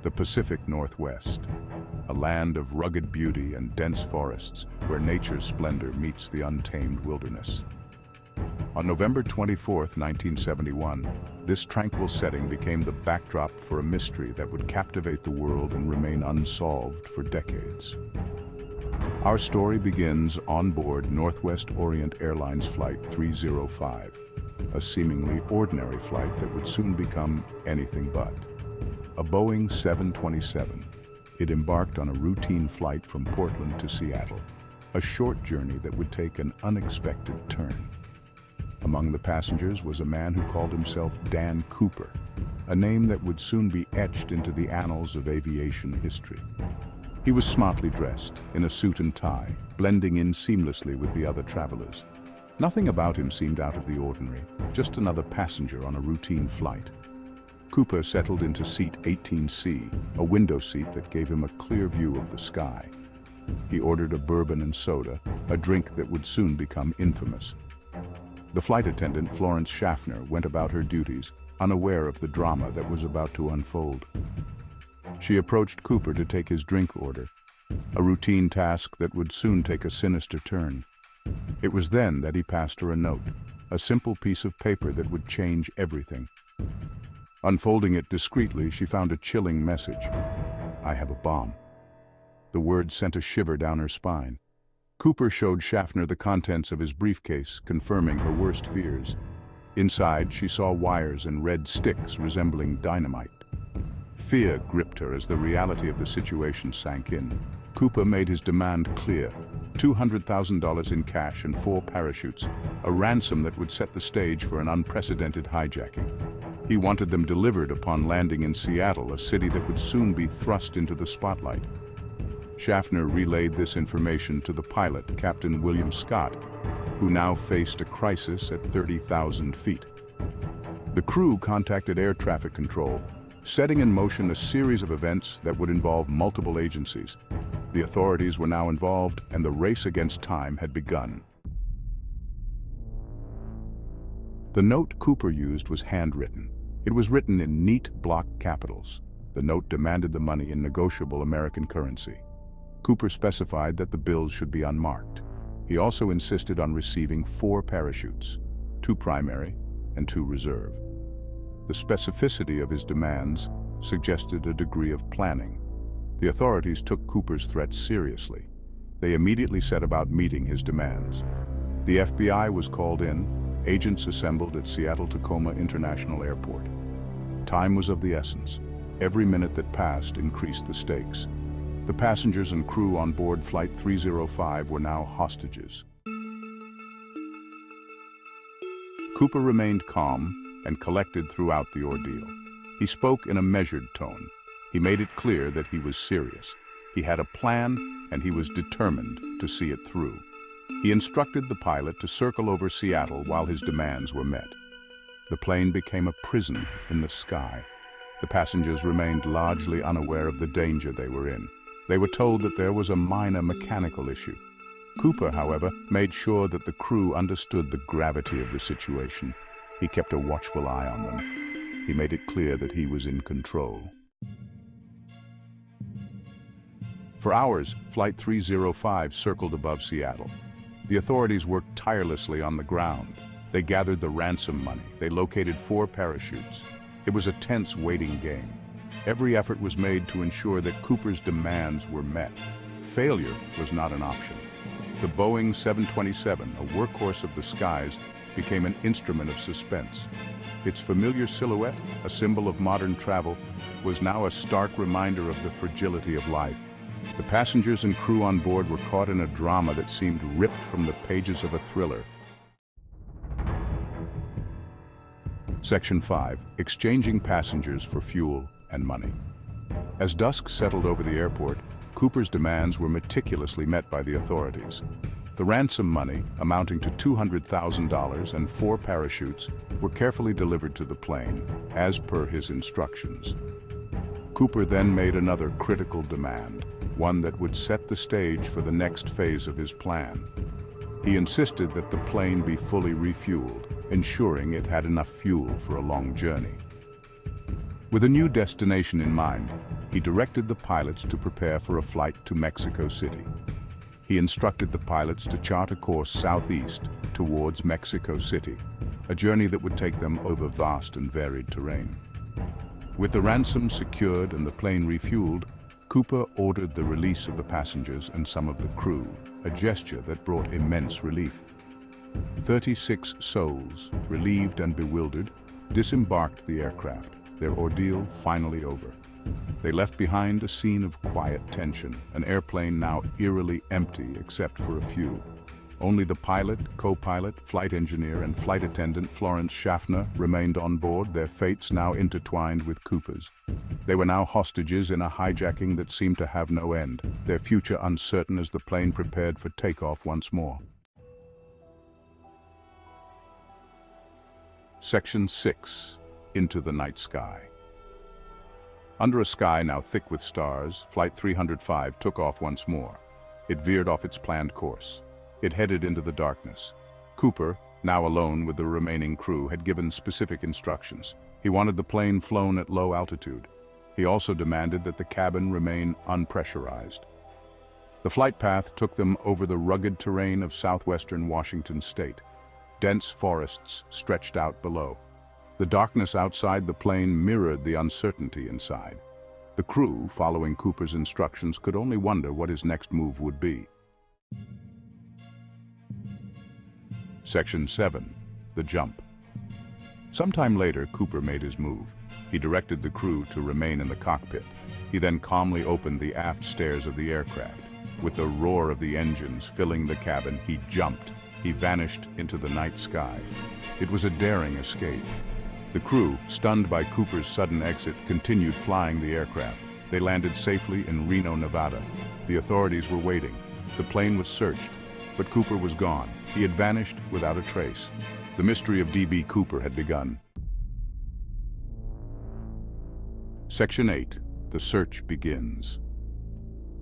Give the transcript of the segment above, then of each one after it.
the Pacific Northwest, a land of rugged beauty and dense forests where nature's splendor meets the untamed wilderness. On November 24, 1971, this tranquil setting became the backdrop for a mystery that would captivate the world and remain unsolved for decades. Our story begins on board Northwest Orient Airlines Flight 305, a seemingly ordinary flight that would soon become anything but. A Boeing 727, it embarked on a routine flight from Portland to Seattle, a short journey that would take an unexpected turn. Among the passengers was a man who called himself Dan Cooper, a name that would soon be etched into the annals of aviation history. He was smartly dressed, in a suit and tie, blending in seamlessly with the other travelers. Nothing about him seemed out of the ordinary, just another passenger on a routine flight. Cooper settled into seat 18C, a window seat that gave him a clear view of the sky. He ordered a bourbon and soda, a drink that would soon become infamous. The flight attendant, Florence Schaffner, went about her duties, unaware of the drama that was about to unfold. She approached Cooper to take his drink order, a routine task that would soon take a sinister turn. It was then that he passed her a note, a simple piece of paper that would change everything. Unfolding it discreetly, she found a chilling message. "I have a bomb." The words sent a shiver down her spine. Cooper showed Schaffner the contents of his briefcase, confirming her worst fears. Inside, she saw wires and red sticks resembling dynamite. Fear gripped her as the reality of the situation sank in. Cooper made his demand clear: $200,000 in cash and 4 parachutes, a ransom that would set the stage for an unprecedented hijacking. He wanted them delivered upon landing in Seattle, a city that would soon be thrust into the spotlight. Schaffner relayed this information to the pilot, Captain William Scott, who now faced a crisis at 30,000 feet. The crew contacted air traffic control, setting in motion a series of events that would involve multiple agencies. The authorities were now involved, and the race against time had begun. The note Cooper used was handwritten. It was written in neat block capitals. The note demanded the money in negotiable American currency. Cooper specified that the bills should be unmarked. He also insisted on receiving 4 parachutes, 2 primary and 2 reserve. The specificity of his demands suggested a degree of planning. The authorities took Cooper's threats seriously. They immediately set about meeting his demands. The FBI was called in, agents assembled at Seattle-Tacoma International Airport. Time was of the essence. Every minute that passed increased the stakes. The passengers and crew on board Flight 305 were now hostages. Cooper remained calm and collected throughout the ordeal. He spoke in a measured tone. He made it clear that he was serious. He had a plan, and he was determined to see it through. He instructed the pilot to circle over Seattle while his demands were met. The plane became a prison in the sky. The passengers remained largely unaware of the danger they were in. They were told that there was a minor mechanical issue. Cooper, however, made sure that the crew understood the gravity of the situation. He kept a watchful eye on them. He made it clear that he was in control. For hours, Flight 305 circled above Seattle. The authorities worked tirelessly on the ground. They gathered the ransom money. They located 4 parachutes. It was a tense waiting game. Every effort was made to ensure that Cooper's demands were met. Failure was not an option. The Boeing 727, a workhorse of the skies, became an instrument of suspense. Its familiar silhouette, a symbol of modern travel, was now a stark reminder of the fragility of life. The passengers and crew on board were caught in a drama that seemed ripped from the pages of a thriller. Section 5. Exchanging passengers for fuel and money. As dusk settled over the airport, Cooper's demands were meticulously met by the authorities. The ransom money, amounting to $200,000 and 4 parachutes, were carefully delivered to the plane, as per his instructions. Cooper then made another critical demand, one that would set the stage for the next phase of his plan. He insisted that the plane be fully refueled, ensuring it had enough fuel for a long journey. With a new destination in mind, he directed the pilots to prepare for a flight to Mexico City. He instructed the pilots to chart a course southeast towards Mexico City, a journey that would take them over vast and varied terrain. With the ransom secured and the plane refueled, Cooper ordered the release of the passengers and some of the crew, a gesture that brought immense relief. 36 souls, relieved and bewildered, disembarked the aircraft, their ordeal finally over. They left behind a scene of quiet tension, an airplane now eerily empty except for a few. Only the pilot, co-pilot, flight engineer, and flight attendant Florence Schaffner remained on board, their fates now intertwined with Cooper's. They were now hostages in a hijacking that seemed to have no end, their future uncertain as the plane prepared for takeoff once more. Section 6. Into the night sky. Under a sky now thick with stars, Flight 305 took off once more. It veered off its planned course. It headed into the darkness. Cooper, now alone with the remaining crew, had given specific instructions. He wanted the plane flown at low altitude. He also demanded that the cabin remain unpressurized. The flight path took them over the rugged terrain of southwestern Washington state. Dense forests stretched out below. The darkness outside the plane mirrored the uncertainty inside. The crew, following Cooper's instructions, could only wonder what his next move would be. Section 7. The Jump. Sometime later, Cooper made his move. He directed the crew to remain in the cockpit. He then calmly opened the aft stairs of the aircraft. With the roar of the engines filling the cabin, he jumped. He vanished into the night sky. It was a daring escape. The crew, stunned by Cooper's sudden exit, continued flying the aircraft. They landed safely in Reno, Nevada. The authorities were waiting. The plane was searched, but Cooper was gone. He had vanished without a trace. The mystery of D.B. Cooper had begun. Section 8. The search begins.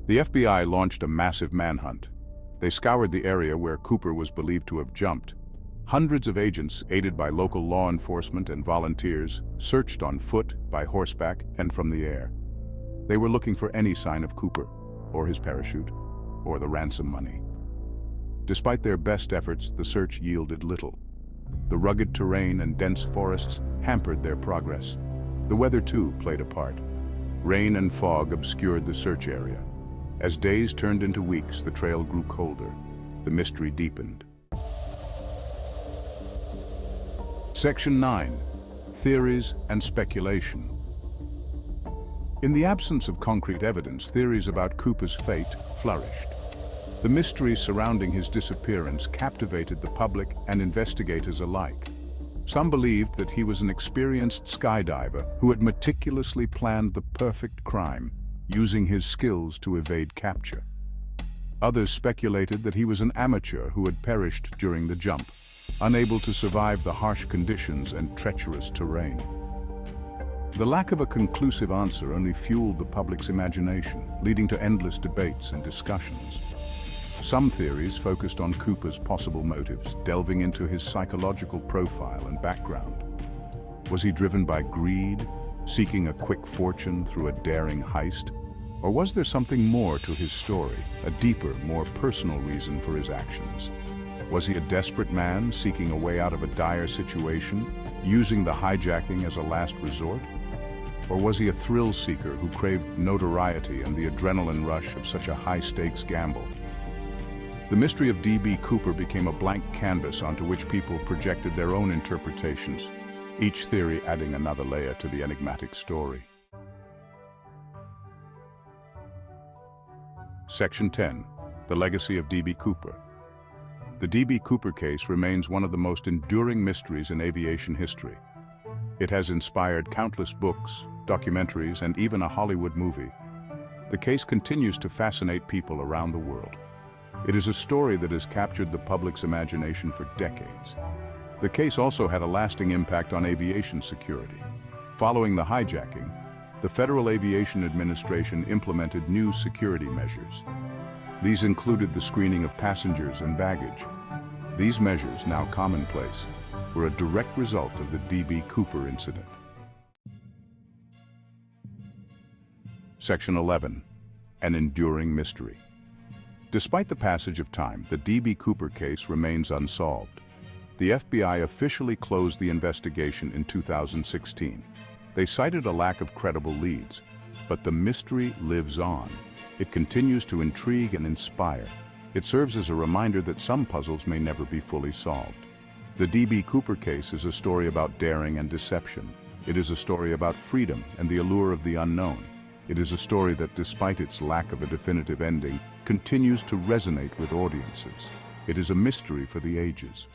The FBI launched a massive manhunt. They scoured the area where Cooper was believed to have jumped. Hundreds of agents, aided by local law enforcement and volunteers, searched on foot, by horseback, and from the air. They were looking for any sign of Cooper, or his parachute, or the ransom money. Despite their best efforts, the search yielded little. The rugged terrain and dense forests hampered their progress. The weather, too, played a part. Rain and fog obscured the search area. As days turned into weeks, the trail grew colder. The mystery deepened. Section 9. Theories and speculation. In the absence of concrete evidence, theories about Cooper's fate flourished. The mystery surrounding his disappearance captivated the public and investigators alike. Some believed that he was an experienced skydiver who had meticulously planned the perfect crime, using his skills to evade capture. Others speculated that he was an amateur who had perished during the jump, unable to survive the harsh conditions and treacherous terrain. The lack of a conclusive answer only fueled the public's imagination, leading to endless debates and discussions. Some theories focused on Cooper's possible motives, delving into his psychological profile and background. Was he driven by greed, seeking a quick fortune through a daring heist? Or was there something more to his story, a deeper, more personal reason for his actions? Was he a desperate man seeking a way out of a dire situation, using the hijacking as a last resort? Or was he a thrill seeker who craved notoriety and the adrenaline rush of such a high-stakes gamble? The mystery of D.B. Cooper became a blank canvas onto which people projected their own interpretations, each theory adding another layer to the enigmatic story. Section 10. The Legacy of D.B. Cooper. The D.B. Cooper case remains one of the most enduring mysteries in aviation history. It has inspired countless books, documentaries, and even a Hollywood movie. The case continues to fascinate people around the world. It is a story that has captured the public's imagination for decades. The case also had a lasting impact on aviation security. Following the hijacking, the Federal Aviation Administration implemented new security measures. These included the screening of passengers and baggage. These measures, now commonplace, were a direct result of the D.B. Cooper incident. Section 11. An enduring mystery. Despite the passage of time, the D.B. Cooper case remains unsolved. The FBI officially closed the investigation in 2016. They cited a lack of credible leads, but the mystery lives on. It continues to intrigue and inspire. It serves as a reminder that some puzzles may never be fully solved. The D.B. Cooper case is a story about daring and deception. It is a story about freedom and the allure of the unknown. It is a story that, despite its lack of a definitive ending, continues to resonate with audiences. It is a mystery for the ages.